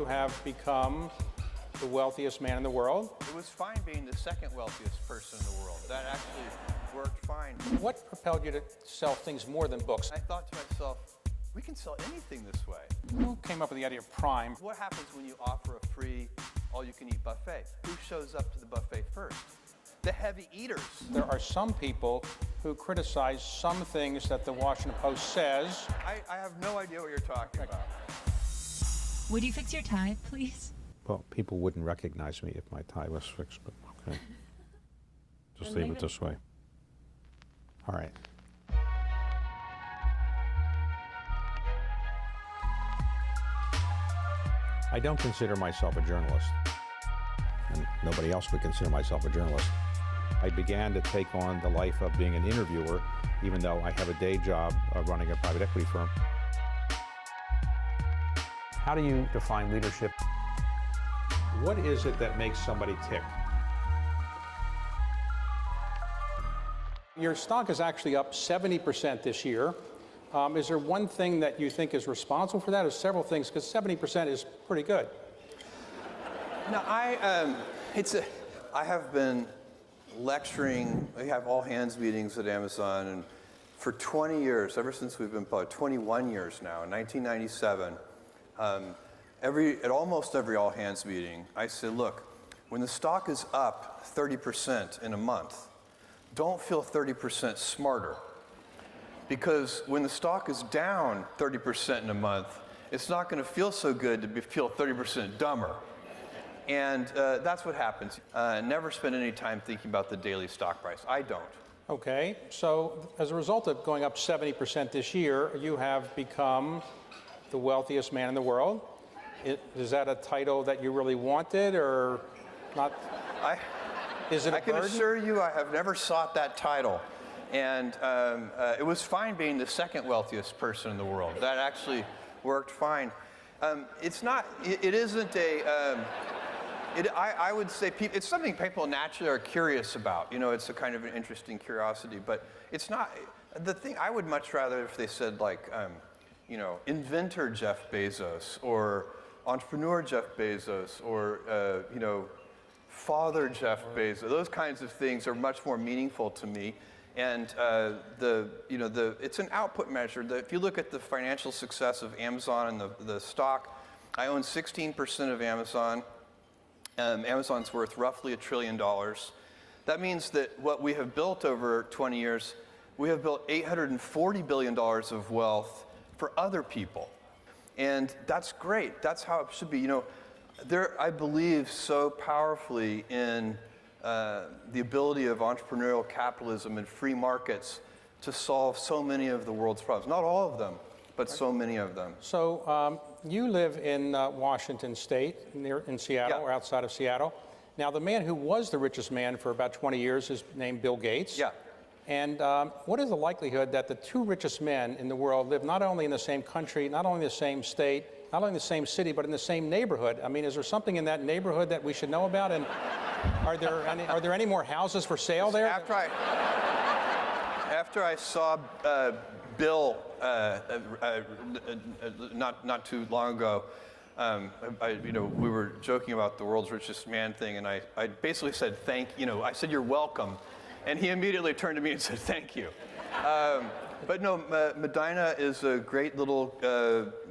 have become the wealthiest man in the world. It was fine being the second wealthiest person in the world. That actually worked fine. What propelled you to sell things more than books? I thought to myself, we can sell anything this way. Who came up with the idea of Prime? What happens when you offer a free all-you-can-eat buffet? Who shows up to the buffet first? The heavy eaters. There are some people who criticize some things that the Washington Post says. I have no idea what you're talking about. Would you fix your tie, please? Well, people wouldn't recognize me if my tie was fixed, but okay. Just leave it this way. All right. I don't consider myself a journalist, and nobody else would consider myself a journalist. I began to take on the life of being an interviewer, even though I have a day job running a private equity firm. How do you define leadership? What is it that makes somebody tick? Your stock is actually up 70% this year. Is there one thing that you think is responsible for that? Or several things, because 70% is pretty good. No, I have been lecturing. We have all hands meetings at Amazon, and for 20 years, ever since we've been public, 21 years now, in 1997, at almost every all hands meeting, I said, look, when the stock is up 30% in a month, don't feel 30% smarter. Because when the stock is down 30% in a month, it's not going to feel so good to feel 30% dumber. And that's what happens. Never spend any time thinking about the daily stock price. I don't. Okay, so as a result of going up 70% this year, you have become the wealthiest man in the world. Is that a title that you really wanted, or not? Is it a burden? I can assure you I have never sought that title. And it was fine being the second wealthiest person in the world. That actually worked fine. I would say it's something people naturally are curious about. You know, it's a kind of an interesting curiosity, but it's not the thing. I would much rather if they said like, inventor Jeff Bezos, or entrepreneur Jeff Bezos, or father Jeff Bezos. Those kinds of things are much more meaningful to me. And it's an output measure. If you look at the financial success of Amazon and the stock, I own 16% of Amazon. Amazon's worth roughly $1 trillion. That means that what we have built over 20 years, we have built $840 billion of wealth for other people. And that's great. That's how it should be. I believe so powerfully in the ability of entrepreneurial capitalism and free markets to solve so many of the world's problems. Not all of them, but so many of them. So you live in Washington State, in Seattle, or outside of Seattle. Now, the man who was the richest man for about 20 years is named Bill Gates. Yeah. And what is the likelihood that the two richest men in the world live not only in the same country, not only in the same state, not only in the same city, but in the same neighborhood? I mean, is there something in that neighborhood that we should know about? And are there any more houses for sale there? After I saw Bill not too long ago, we were joking about the world's richest man thing, and I basically said I said you're welcome, and he immediately turned to me and said thank you. But no, Medina is a great little,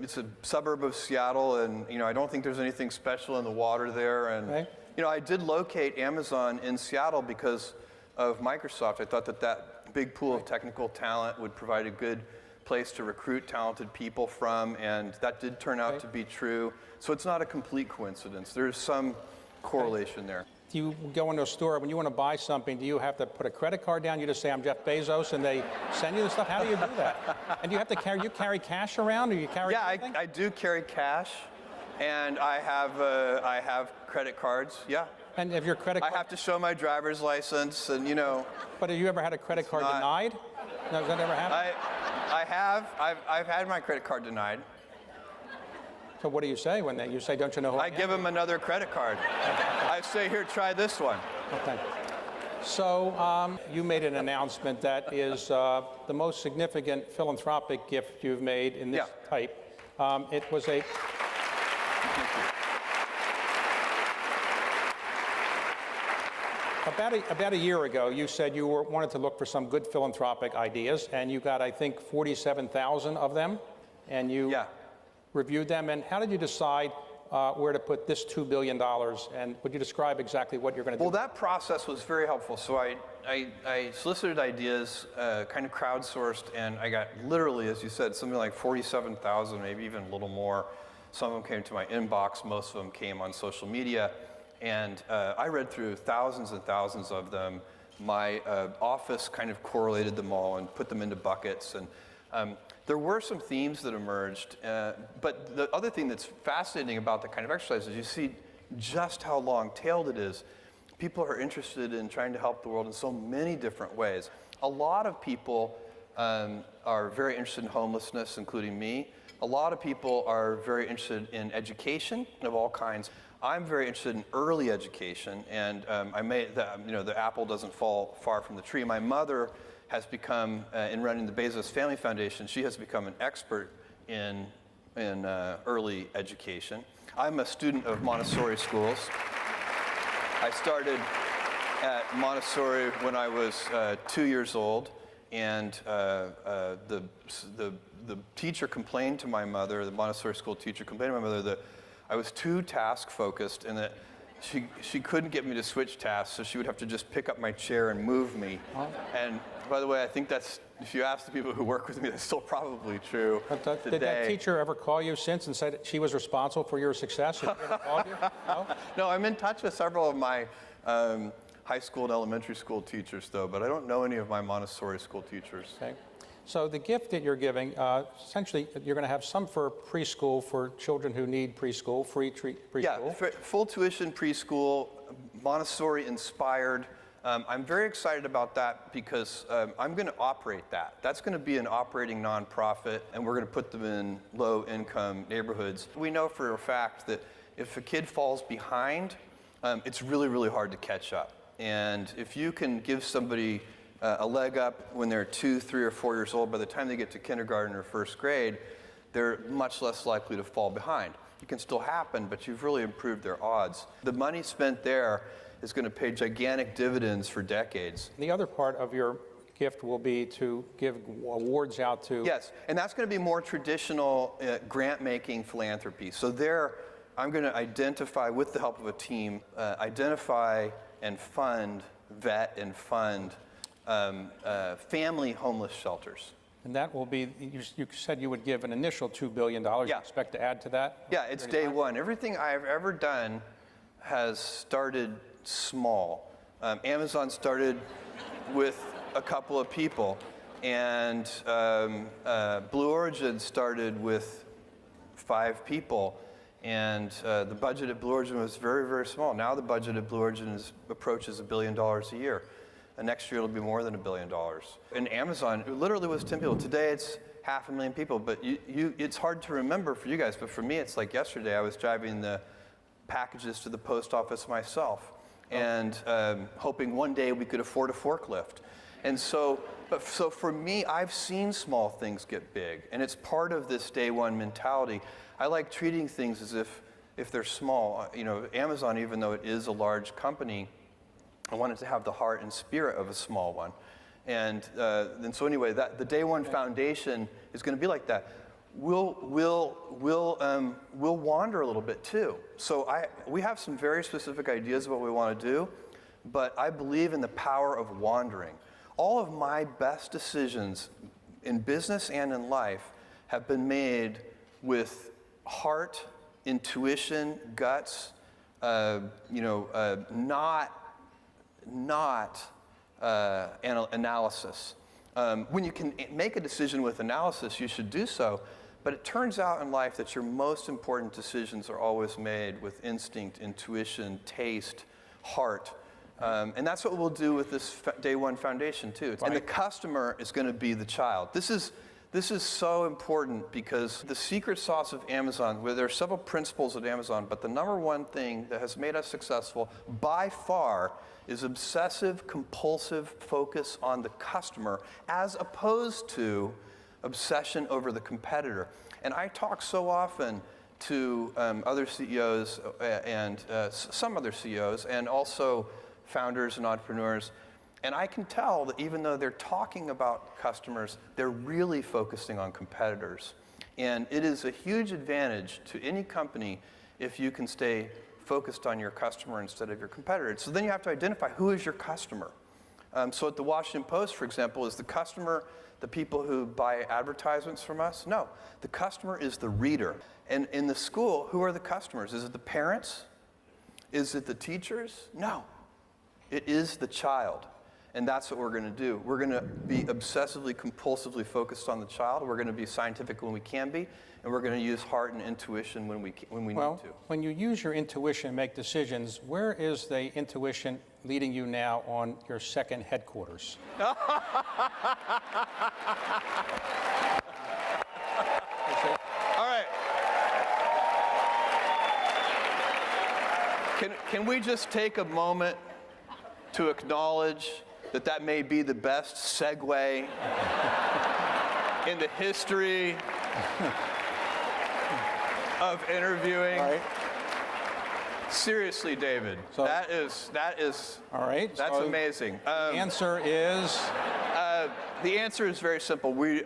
it's a suburb of Seattle, and I don't think there's anything special in the water there. And right. I did locate Amazon in Seattle because of Microsoft. I thought that big pool of technical talent would provide a good place to recruit talented people from, and that did turn out to be true. So it's not a complete coincidence. There's some correlation there. Do you go into a store, when you want to buy something, do you have to put a credit card down? You just say, I'm Jeff Bezos, and they send you the stuff? How do you do that? And do you have to carry cash around, or you carry anything? I do carry cash, and I have credit cards, yeah. And if your credit card... I have to show my driver's license, and But have you ever had a credit card denied? No, has that ever happened? I have. I've had my credit card denied. So what do you say when you say, don't you know who I am? I give them another credit card. I say, here, try this one. Okay. So you made an announcement that is the most significant philanthropic gift you've made in this type. It was a... About a year ago, you said you wanted to look for some good philanthropic ideas, and you got, I think, 47,000 of them, and you reviewed them. And how did you decide where to put this $2 billion? And would you describe exactly what you're going to do? Well, that process was very helpful. So I solicited ideas, kind of crowdsourced, and I got literally, as you said, something like 47,000, maybe even a little more. Some of them came to my inbox. Most of them came on social media. And I read through thousands and thousands of them. My office kind of correlated them all and put them into buckets. And there were some themes that emerged. But the other thing that's fascinating about that kind of exercise is you see just how long-tailed it is. People are interested in trying to help the world in so many different ways. A lot of people are very interested in homelessness, including me. A lot of people are very interested in education of all kinds. I'm very interested in early education, and the apple doesn't fall far from the tree. My mother has become, in running the Bezo's Family Foundation, she has become an expert in early education. I'm a student of Montessori schools. I started at Montessori when I was 2 years old, and the teacher complained to my mother, the Montessori school teacher complained to my mother that I was too task-focused and that she couldn't get me to switch tasks, so she would have to just pick up my chair and move me. And by the way, I think that's, if you ask the people who work with me, that's still probably true today. Did that teacher ever call you since and said that she was responsible for your success? Have you ever called you? No? No, I'm in touch with several of my high school and elementary school teachers, though, but I don't know any of my Montessori school teachers. Okay. So the gift that you're giving, essentially, you're going to have some for preschool for children who need preschool, free preschool. Yeah, full tuition preschool, Montessori inspired. I'm very excited about that because I'm going to operate that. That's going to be an operating nonprofit, and we're going to put them in low-income neighborhoods. We know for a fact that if a kid falls behind, it's really, really hard to catch up. And if you can give somebody a leg up when they're 2, 3, or 4 years old, by the time they get to kindergarten or first grade, they're much less likely to fall behind. It can still happen, but you've really improved their odds. The money spent there is going to pay gigantic dividends for decades. The other part of your gift will be to give awards out to... Yes, and that's going to be more traditional grant-making philanthropy. So there, I'm going to identify, with the help of a team, identify and vet and fund family homeless shelters. And that will be, you said you would give an initial $2 billion. Yeah. You expect to add to that? Yeah, it's day one. Everything I've ever done has started small. Amazon started with a couple of people, and Blue Origin started with 5 people, and the budget at Blue Origin was very, very small. Now the budget at Blue Origin approaches $1 billion a year. And next year it'll be more than $1 billion. In Amazon, it literally was 10 people. Today it's 500,000 people, but it's hard to remember for you guys, but for me it's like yesterday I was driving the packages to the post office myself and hoping one day we could afford a forklift. And so for me, I've seen small things get big, and it's part of this day one mentality. I like treating things as if they're small. You know, Amazon, even though it is a large company, I wanted to have the heart and spirit of a small one. And so anyway, the Day One Foundation is going to be like that. We'll wander a little bit too. So we have some very specific ideas of what we want to do, but I believe in the power of wandering. All of my best decisions in business and in life have been made with heart, intuition, guts, not analysis. When you can make a decision with analysis, you should do so. But it turns out in life that your most important decisions are always made with instinct, intuition, taste, heart. And that's what we'll do with this Day One Foundation too. Right. And the customer is going to be the child. This is so important because the secret sauce of Amazon, where there are several principles at Amazon, but the number one thing that has made us successful by far is obsessive, compulsive focus on the customer as opposed to obsession over the competitor. And I talk so often to other CEOs and some other CEOs and also founders and entrepreneurs. And I can tell that even though they're talking about customers, they're really focusing on competitors. And it is a huge advantage to any company if you can stay focused on your customer instead of your competitor. So then you have to identify who is your customer. So at the Washington Post, for example, is the customer the people who buy advertisements from us? No, the customer is the reader. And in the school, who are the customers? Is it the parents? Is it the teachers? No, it is the child. And that's what we're going to do. We're going to be obsessively, compulsively focused on the child. We're going to be scientific when we can be, and we're going to use heart and intuition when we need to. When you use your intuition and make decisions, where is the intuition leading you now on your second headquarters? All right. Can we just take a moment to acknowledge that may be the best segue in the history of interviewing? All right. Seriously, David, So- that is All right. that's so amazing. The answer is The answer is very simple. We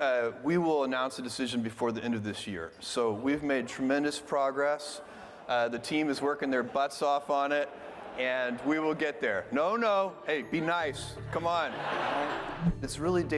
will announce a decision before the end of this year. So we've made tremendous progress. The team is working their butts off on it, and we will get there. No, hey, be nice. Come on. It's really dangerous.